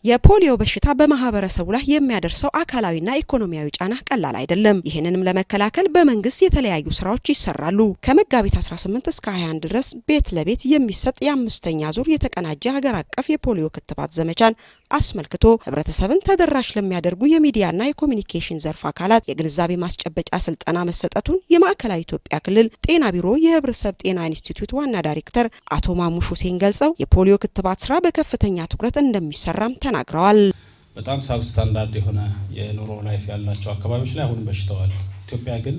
የፖሊዮ በሽታ በማህበረሰቡ ላይ የሚያደርሰው አካላዊና ኢኮኖሚያዊ ጫና ቀላል አይደለም። ይህንንም ለመከላከል በመንግስት የተለያዩ ስራዎች ይሰራሉ። ከመጋቢት 18 እስከ 21 ድረስ ቤት ለቤት የሚሰጥ የአምስተኛ ዙር የተቀናጀ ሀገር አቀፍ የፖሊዮ ክትባት ዘመቻን አስመልክቶ ህብረተሰብን ተደራሽ ለሚያደርጉ የሚዲያና የኮሙኒኬሽን ዘርፍ አካላት የግንዛቤ ማስጨበጫ ስልጠና መሰጠቱን የማዕከላዊ ኢትዮጵያ ክልል ጤና ቢሮ የህብረተሰብ ጤና ኢንስቲትዩት ዋና ዳይሬክተር አቶ ማሙሽ ሁሴን ገልጸው የፖሊዮ ክትባት ስራ በከፍተኛ ትኩረት እንደሚሰራም ተናግረዋል። በጣም ሳብ ስታንዳርድ የሆነ የኑሮ ላይፍ ያላቸው አካባቢዎች ላይ አሁን በሽታዋል። ኢትዮጵያ ግን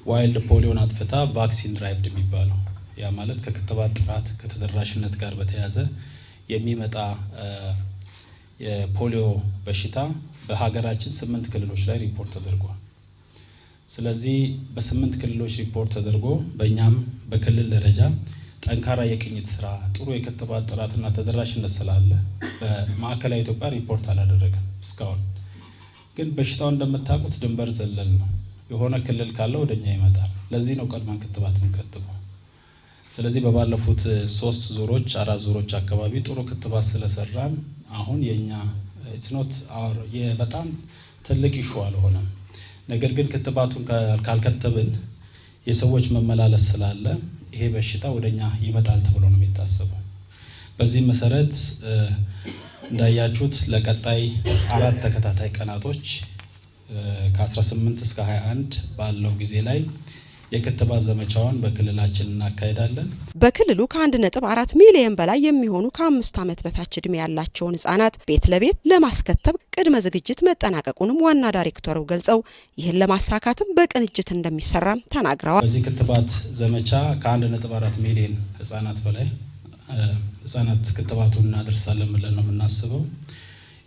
ዋይልድ ፖሊዮን አጥፍታ ቫክሲን ድራይቭድ የሚባለው ያ ማለት ከክትባት ጥራት ከተደራሽነት ጋር በተያያዘ የሚመጣ የፖሊዮ በሽታ በሀገራችን 8 ክልሎች ላይ ሪፖርት ተደርጓል። ስለዚህ በ8 ክልሎች ሪፖርት ተደርጎ በእኛም በክልል ደረጃ ጠንካራ የቅኝት ስራ ጥሩ የክትባት ጥራትና ተደራሽነት ስላለ በማዕከላዊ ኢትዮጵያ ሪፖርት አላደረገም። እስካሁን ግን በሽታው እንደምታውቁት ድንበር ዘለል ነው። የሆነ ክልል ካለው ወደኛ ይመጣል። ለዚህ ነው ቀድመን ክትባት የምንከትበው። ስለዚህ በባለፉት 3 ዙሮች 4 ዙሮች አካባቢ ጥሩ ክትባት ስለሰራን አሁን የኛ ኢትኖት በጣም ትልቅ ኢሹ አልሆነም። ነገር ግን ክትባቱን ካልከተብን የሰዎች መመላለስ ስላለ ይሄ በሽታ ወደኛ ይመጣል ተብሎ ነው የሚታሰበው። በዚህ መሰረት እንዳያችሁት ለቀጣይ 4 ተከታታይ ቀናቶች ከ18 እስከ 21 ባለው ጊዜ ላይ የክትባት ዘመቻውን በክልላችን እናካሄዳለን። በክልሉ ከ1.4 ሚሊዮን በላይ የሚሆኑ ከ5 ዓመት በታች እድሜ ያላቸውን ህጻናት ቤት ለቤት ለማስከተብ ቅድመ ዝግጅት መጠናቀቁንም ዋና ዳይሬክተሩ ገልጸው ይህን ለማሳካትም በቅንጅት እንደሚሰራም ተናግረዋል። በዚህ ክትባት ዘመቻ ከ1.4 ሚሊዮን ህጻናት በላይ ህጻናት ክትባቱን እናደርሳለን ብለን ነው የምናስበው።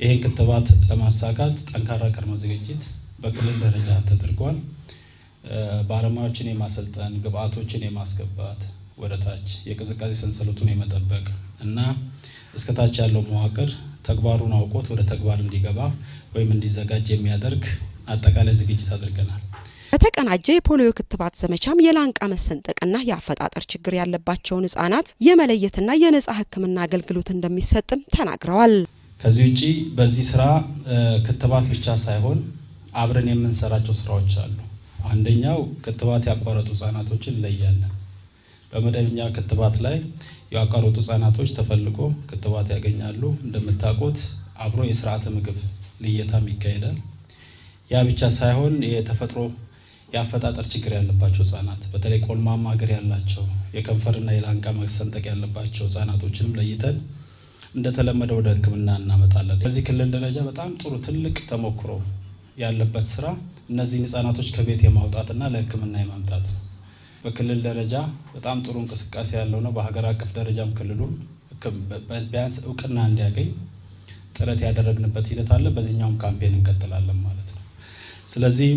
ይህን ክትባት ለማሳካት ጠንካራ ቅድመ ዝግጅት በክልል ደረጃ ተደርጓል። ባለሙያዎችን የማሰልጠን ግብአቶችን የማስገባት ወደታች የቅዝቃዜ ሰንሰለቱን የመጠበቅ እና እስከታች ያለው መዋቅር ተግባሩን አውቆት ወደ ተግባር እንዲገባ ወይም እንዲዘጋጅ የሚያደርግ አጠቃላይ ዝግጅት አድርገናል። በተቀናጀ የፖሊዮ ክትባት ዘመቻም የላንቃ መሰንጠቅና የአፈጣጠር ችግር ያለባቸውን ህጻናት የመለየትና የነጻ ህክምና አገልግሎት እንደሚሰጥም ተናግረዋል። ከዚህ ውጪ በዚህ ስራ ክትባት ብቻ ሳይሆን አብረን የምንሰራቸው ስራዎች አሉ። አንደኛው ክትባት ያቋረጡ ህጻናቶችን ለያለን። በመደበኛ ክትባት ላይ ያቋረጡ ህጻናቶች ተፈልጎ ክትባት ያገኛሉ። እንደምታውቁት አብሮ የስርዓተ ምግብ ልየታም ይካሄዳል። ያ ብቻ ሳይሆን የተፈጥሮ የአፈጣጠር ችግር ያለባቸው ህጻናት በተለይ ቆልማማ እግር ያላቸው የከንፈርና የላንቃ መሰንጠቅ ያለባቸው ህጻናቶችንም ለይተን እንደተለመደ ወደ ህክምና እናመጣለን። በዚህ ክልል ደረጃ በጣም ጥሩ ትልቅ ተሞክሮ ያለበት ስራ እነዚህ ህጻናቶች ከቤት የማውጣትና ለህክምና የማምጣት ነው። በክልል ደረጃ በጣም ጥሩ እንቅስቃሴ ያለው ነው። በሀገር አቀፍ ደረጃም ክልሉን ቢያንስ እውቅና እንዲያገኝ ጥረት ያደረግንበት ሂደት አለ። በዚህኛውም ካምፔን እንቀጥላለን ማለት ነው። ስለዚህ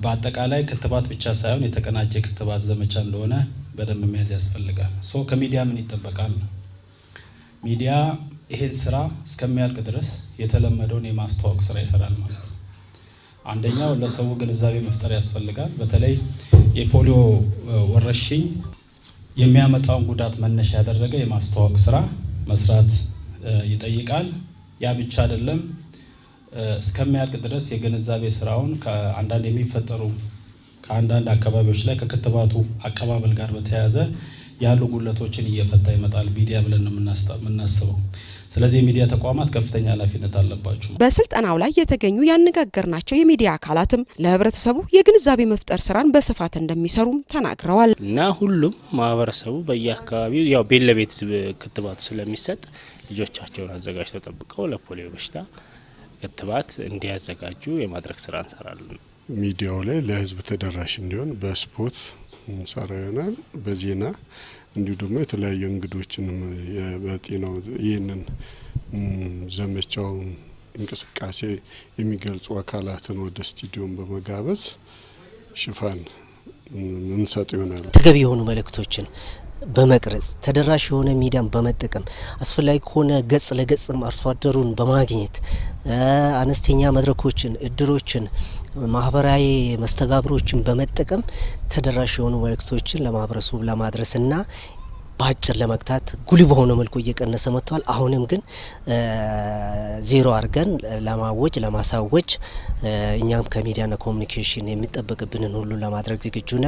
በአጠቃላይ ክትባት ብቻ ሳይሆን የተቀናጀ ክትባት ዘመቻ እንደሆነ በደንብ መያዝ ያስፈልጋል። ከሚዲያ ምን ይጠበቃል? ሚዲያ ይሄን ስራ እስከሚያልቅ ድረስ የተለመደውን የማስተዋወቅ ስራ ይሰራል ማለት ነው። አንደኛው ለሰው ግንዛቤ መፍጠር ያስፈልጋል። በተለይ የፖሊዮ ወረርሽኝ የሚያመጣውን ጉዳት መነሻ ያደረገ የማስተዋወቅ ስራ መስራት ይጠይቃል። ያ ብቻ አይደለም፣ እስከሚያልቅ ድረስ የግንዛቤ ስራውን ከአንዳንድ የሚፈጠሩ ከአንዳንድ አካባቢዎች ላይ ከክትባቱ አቀባበል ጋር በተያያዘ ያሉ ጉለቶችን እየፈታ ይመጣል ሚዲያ ብለን ነው የምናስበው። ስለዚህ የሚዲያ ተቋማት ከፍተኛ ኃላፊነት አለባቸው። በስልጠናው ላይ የተገኙ ያነጋገርናቸው የሚዲያ አካላትም ለህብረተሰቡ የግንዛቤ መፍጠር ስራን በስፋት እንደሚሰሩም ተናግረዋል። እና ሁሉም ማህበረሰቡ በየአካባቢው ያው ቤት ለቤት ክትባቱ ስለሚሰጥ ልጆቻቸውን አዘጋጅተው ጠብቀው ለፖሊዮ በሽታ ክትባት እንዲያዘጋጁ የማድረግ ስራ እንሰራለን። ሚዲያው ላይ ለህዝብ ተደራሽ እንዲሆን በስፖርት ሰራ ይሆናል፣ በዜና እንዲሁ ደግሞ የተለያዩ እንግዶችንም በጤናው ይህንን ዘመቻውን እንቅስቃሴ የሚገልጹ አካላትን ወደ ስቱዲዮም በመጋበዝ ሽፋን እንሰጥ ይሆናል። ተገቢ የሆኑ መልእክቶችን በመቅረጽ ተደራሽ የሆነ ሚዲያን በመጠቀም አስፈላጊ ከሆነ ገጽ ለገጽም አርሶ አደሩን በማግኘት አነስተኛ መድረኮችን፣ እድሮችን፣ ማህበራዊ መስተጋብሮችን በመጠቀም ተደራሽ የሆኑ መልእክቶችን ለማህበረሰቡ ለማድረስና በአጭር ለመግታት ጉልህ በሆነ መልኩ እየቀነሰ መጥቷል። አሁንም ግን ዜሮ አድርገን ለማወጅ ለማሳወጅ እኛም ከሚዲያና ኮሙኒኬሽን የሚጠበቅብንን ሁሉ ለማድረግ ዝግጁ ነን።